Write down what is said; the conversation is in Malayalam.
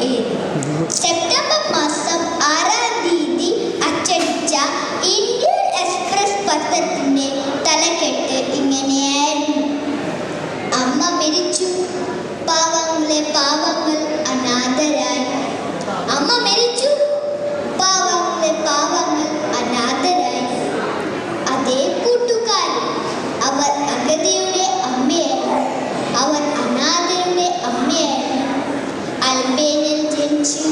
ഏത്? സെപ്റ്റംബർ മാസം 6-ാം തീയതി അച്ചടിച്ച ഇന്ത്യൻ എക്സ്പ്രസ് പത്രത്തിന്റെ തലക്കെട്ട് ഇങ്ങനെയായിരുന്നു: അമ്മ മരിച്ചു, പാവങ്ങളെ പാവങ്ങൾ അനാഥരായി. അമ്മ മരിച്ചു, പാവങ്ങളെ പാവങ്ങൾ അനാഥരായി. അതേ കൂട്ടുകാരൻ, അവർ അഗതിയുടെ അമ്മയായിരുന്നു, അവർ അനാഥരുടെ അമ്മയായിരുന്നു. അൽബേനിൽ ജനിച്ച്